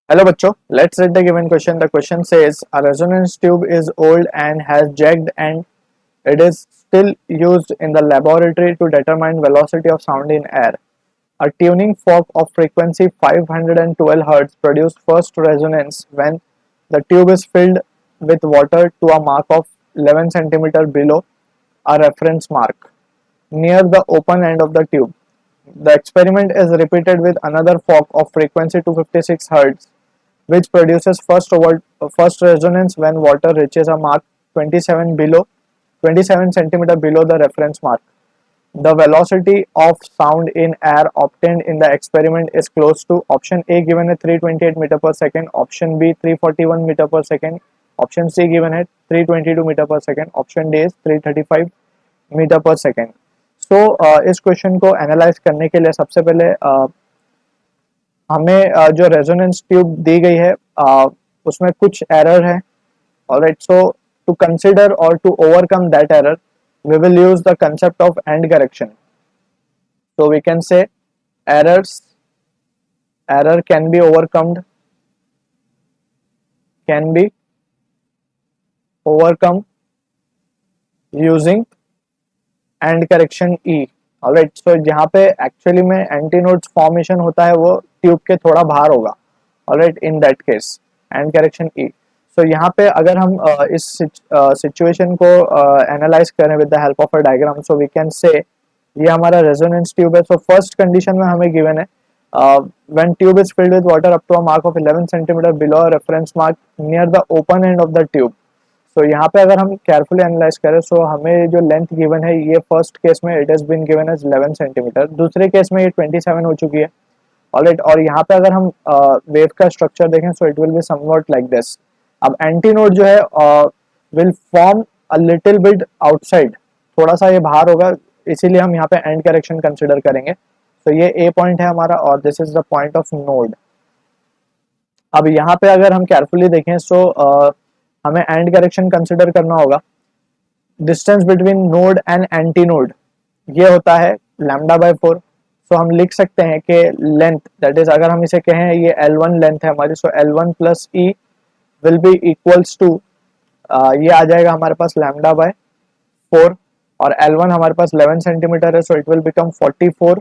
Hello bachcho, let's read the given question. The question says a resonance tube is old and has jagged and it is still used in the laboratory to determine velocity of sound in air. A tuning fork of frequency 512 Hz produced first resonance when the tube is filled with water to a mark of 11 cm below a reference mark near the open end of the tube. The experiment is repeated with another fork of frequency 256 Hz which produces first resonance when water reaches a mark 27 centimeter below the reference mark. The velocity of sound in air obtained in the experiment is close to option A given at 328 meter per second, option B 341 meter per second, option C given at 322 meter per second, option D is 335 metre पर second. सो इस question को analyse करने के लिए सबसे पहले हमें जो रेजोनेंस ट्यूब दी गई है उसमें कुछ एरर है. ऑलराइट, सो टू कंसिडर और to overcome that error we will use the concept of end correction. So we can say error can be overcome using end correction E. Alright, so जहाँ पे actually में antinodes formation होता है वो tube के थोड़ा बाहर होगा. Alright, in that case end correction E. So यहाँ पे अगर हम इस सिचुएशन को एनालाइज करें with the help of a diagram, so we can say ये हमारा रेजोनेंस ट्यूब है. सो फर्स्ट कंडीशन में हमें गिवन है when tube is filled with water up to a mark of 11 centimetre below reference mark near the open end of the tube. So यहाँ पे अगर हम केयरफुली एनालाइज करें, सो हमें जो लेंथ गिवन है ये फर्स्ट केस में it has been given as 11 centimetre, दूसरे केस में ये 27 हो चुकी है. ऑलराइट, और यहाँ पे अगर हम वेव का स्ट्रक्चर देखें, सो it will be somewhat like this. अब एंटीनोड जो है will form a little bit outside, थोड़ा सा ये बाहर होगा, इसीलिए हम यहाँ पे एंड करेक्शन कंसिडर करेंगे. तो ये ए पॉइंट है हमारा और this is the point of node. अब यहाँ पे अगर हम केयरफुली देखें, सो हमें एंड करेक्शन कंसिडर करना होगा. Distance between node and anti node ये होता है लैम्डा बाय 4. सो हम लिख सकते हैं कि लेंथ दैट इज, अगर हम इसे कहें ये L1 लेंथ है हमारी, so L1 plus e will be equals to ये आ जाएगा हमारे पास लैम्डा बाय 4 और L1 हमारे पास 11 सेंटीमीटर है, so it will become 44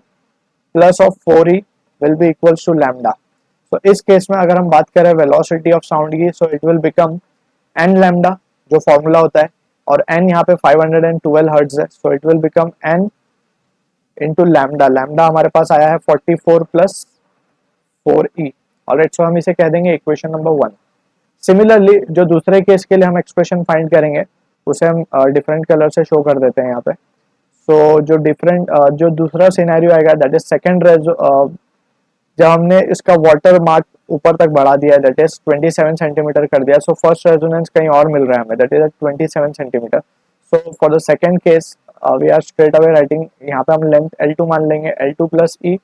plus of 4e will be equals to lambda. तो इस केस में अगर हम बात करें वेलोसिटी ऑफ साउंड की, सो it will become an lambda जो फॉर्मूला होता है, और एन यहाँ पे 512 हर्ट्ज है, so it will become an into lambda. Lambda हमारे पास आया है 44 प्लस 4e. ऑलराइट, सो हम इसे कह देंगे इक्वेशन नंबर 1. सिमिलरली जो दूसरे केस के लिए हम एक्सप्रेशन फाइंड करेंगे उसे हम डिफरेंट कलर से शो कर देते हैं यहाँ पे. सो जो दूसरा सिनेरियो आएगा दैट इज सेकेंड जब हमने इसका वाटर मार्क ऊपर तक बढ़ा दिया दैट इज 27 सेंटीमीटर कर दिया. सो फर्स्ट रेजोनेंस कहीं और मिल रहा है हमें that is 27 centimetre. So for the second case we are straight away writing, यहाँ पे हम लेंथ L2 मान लेंगे. L2 plus e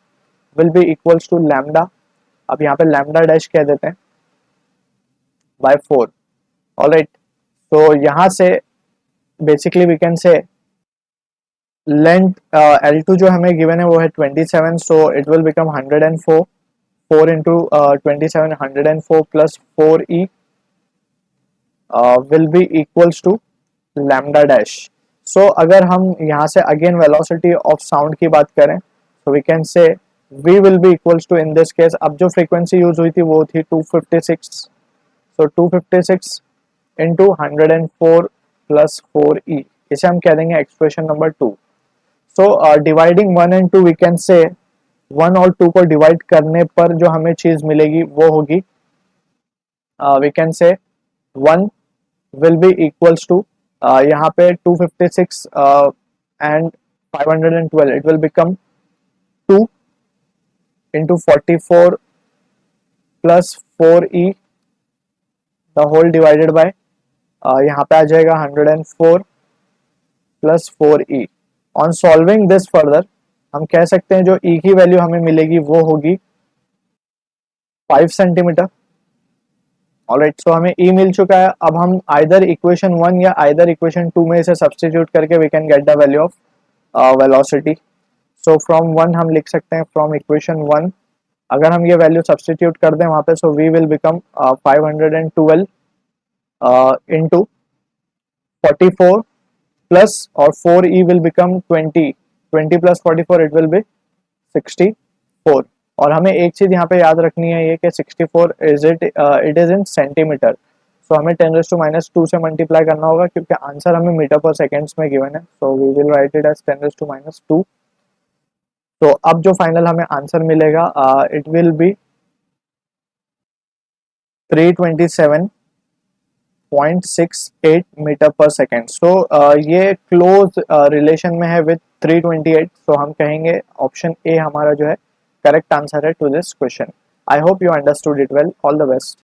will be equals to lambda. अब यहाँ पे लैम्डा डैश कह देते हैं बाय 4. ऑलराइट, तो यहाँ से basically we can say length L2 जो हमें गिवन है वो है 27, so it will become 104. 4 into 27 104 plus 4e will be equals to lambda dash. So अगर हम यहाँ से again velocity of sound की बात करें, so we can say v will be equals to in this case, अब जो frequency यूज हुई थी वो थी 256, so 256 into 104 plus 4e, इसे हम कह देंगे expression number 2. So dividing 1 and 2 we can say 1 और 2 को डिवाइड करने पर जो हमें चीज मिलेगी वो होगी वी कैन से 1 विल बी इक्वल्स टू यहाँ पे 256 and 512 it will become 2 into 44 plus 4e the whole divided by यहाँ पे आ जाएगा 104 plus 4e. On solving this further हम कह सकते हैं जो ई की वैल्यू हमें मिलेगी वो होगी 5 सेंटीमीटर. ऑलराइट, सो हमें ई मिल चुका है. अब हम आइदर इक्वेशन 1 या आइदर इक्वेशन 2 में इसे सब्स्टिट्यूट करके we can get the value of velocity. So from 1 हम लिख सकते हैं फ्रॉम इक्वेशन 1 अगर हम ये वैल्यू सब्सटीट्यूट कर दें वहाँ पे, so we will become 512 into 44 plus, और 4e will become 20 plus 44 it will be 64। और हमें एक चीज यहाँ पे याद रखनी है ये कि 64 इट इज इन सेंटीमीटर, सो हमें 10⁻² से मल्टीप्लाई करना होगा क्योंकि आंसर हमें मीटर पर सेकेंड्स में गिवन है, so we will write it as 10⁻²। तो अब जो फाइनल हमें आंसर मिलेगा इट विल बी 327.68 मीटर पर सेकेंड। सो ये क्लोज रिलेशन में है विद 328, सो हम कहेंगे ऑप्शन ए हमारा जो है करेक्ट आंसर है to this question. I hope you understood it well. All the best.